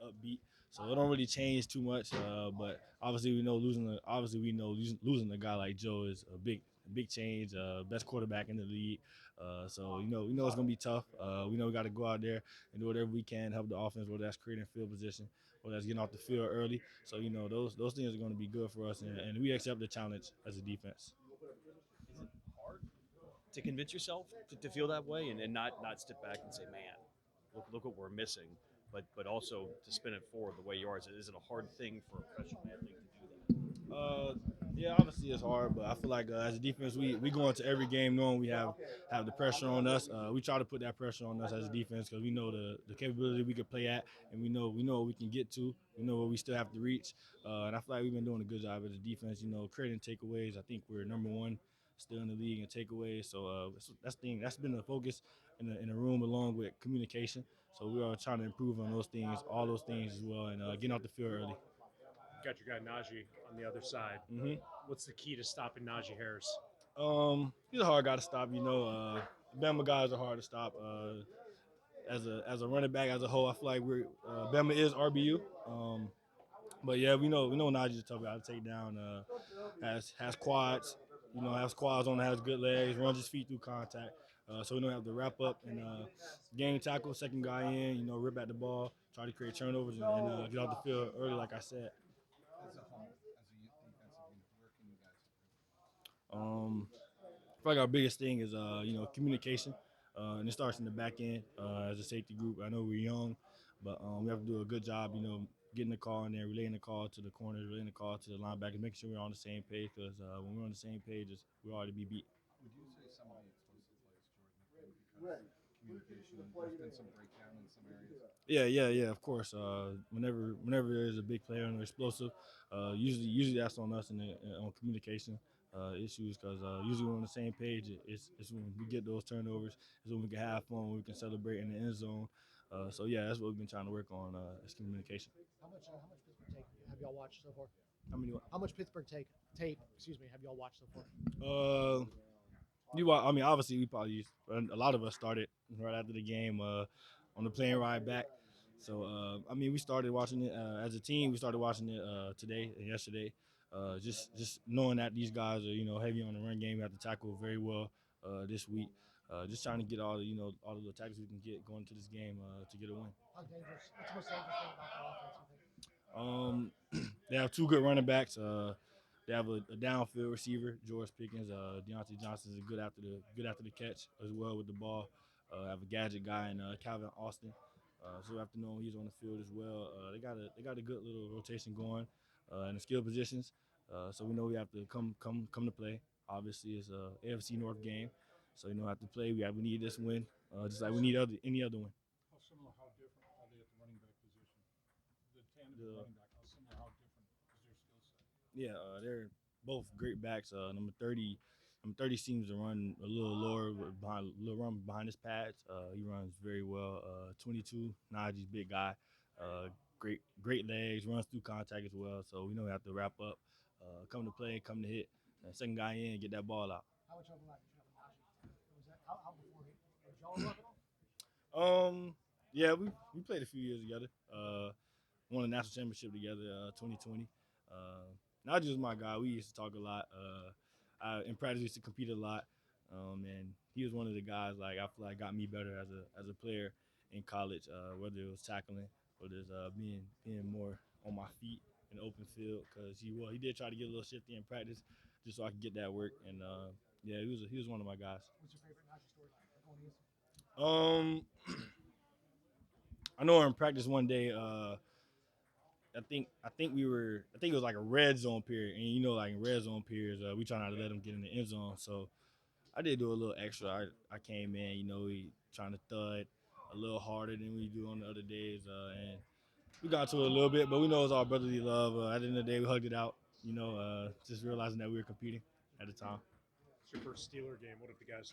upbeat, so it don't really change too much. But obviously we know losing a guy like Joe is a big change. Best quarterback in the league. So we know it's gonna be tough. We know we got to go out there and do whatever we can, help the offense, whether that's creating field position, whether that's getting off the field early. So those things are going to be good for us, and we accept the challenge as a defense. Is it hard to convince yourself to feel that way and not step back and say, man, look what we're missing, but also to spin it forward the way you are? Is it a hard thing for a professional athlete to do that? Uh, yeah, obviously it's hard, but I feel like as a defense, we go into every game knowing we have the pressure on us. We try to put that pressure on us as a defense because we know the capability we can play at, and we know what we can get to. We know what we still have to reach, and I feel like we've been doing a good job as a defense. Creating takeaways. I think we're number one still in the league in takeaways. So that's been the focus in the room along with communication. So we are trying to improve on those things, all those things as well, and getting off the field early. Got your guy Najee on the other side. Mm-hmm. What's the key to stopping Najee Harris? He's a hard guy to stop. Bama guys are hard to stop. As a running back as a whole, I feel like Bama is RBU. But yeah, we know Najee's a tough guy to take down. Has quads, has quads on, has good legs, runs his feet through contact. So we don't have to wrap up and game tackle, second guy in, rip at the ball, try to create turnovers and get off the field early, like I said. Um, I feel like our biggest thing is communication, and it starts in the back end as a safety group. I know we're young, but we have to do a good job, getting the call in there, relaying the call to the corners, relaying the call to the linebackers, making sure we're on the same page. Because when we're on the same page, we already be beat. Would you say some of the explosive plays, Jordan, have been because of communication? There's been some breakdown in some areas. Yeah. Of course. Whenever there's a big player and they're explosive, usually that's on us and on communication issues. Because usually we're on the same page. It's when we get those turnovers. It's when we can have fun. When we can celebrate in the end zone. So yeah, that's what we've been trying to work on is communication. How much Pittsburgh tape have y'all watched so far? How many? How much Pittsburgh tape? Excuse me. Have y'all watched so far? I mean, obviously, a lot of us started right after the game on the plane ride back. So, I mean, we started watching it as a team. We started watching it today and yesterday. Just knowing that these guys are heavy on the run game, we have to tackle very well this week. Just trying to get all of the tackles we can get going into this game to get a win. How dangerous? What's the most dangerous thing about the offense, you think? They have two good running backs. They have a downfield receiver, George Pickens. Deontay Johnson is good after the catch as well with the ball. Have a gadget guy in Calvin Austin. So we have to know he's on the field as well. They got a good little rotation going in the skill positions. So we know we have to come to play. Obviously, it's a AFC North game, so have to play. We need this win, just like we need any other win. How similar, how different are they at the running back position? The tandem The, running back, how similar, how different is their skill set? Yeah, they're both great backs. Number 30 seems to run a little lower behind, run behind his pads. He runs very well. 22, Najee's big guy. Great legs, runs through contact as well. So we know we have to wrap up, come to play, come to hit. Second guy in, get that ball out. How much overlap did you have with Najee? Was that how before he did y'all overlap at all? Yeah, we played a few years together. Won a national championship together, 2020. Najee was my guy. We used to talk a lot. In practice, we used to compete a lot. And he was one of the guys like I feel like got me better as a player in college. Whether it was tackling, whether it's being more on my feet in the open field, because he did try to get a little shifty in practice just so I could get that work. And yeah, he was one of my guys. What's your favorite Najee story going against him? Um, I know in practice one day, I think it was like a red zone period, and like in red zone periods, we try not to let him get in the end zone. So I did do a little extra. I came in, we trying to thud a little harder than we do on the other days, and we got to it a little bit, but we know it's our brotherly love. At the end of the day, we hugged it out. Just realizing that we were competing at the time. It's your first Steeler game. What have the guys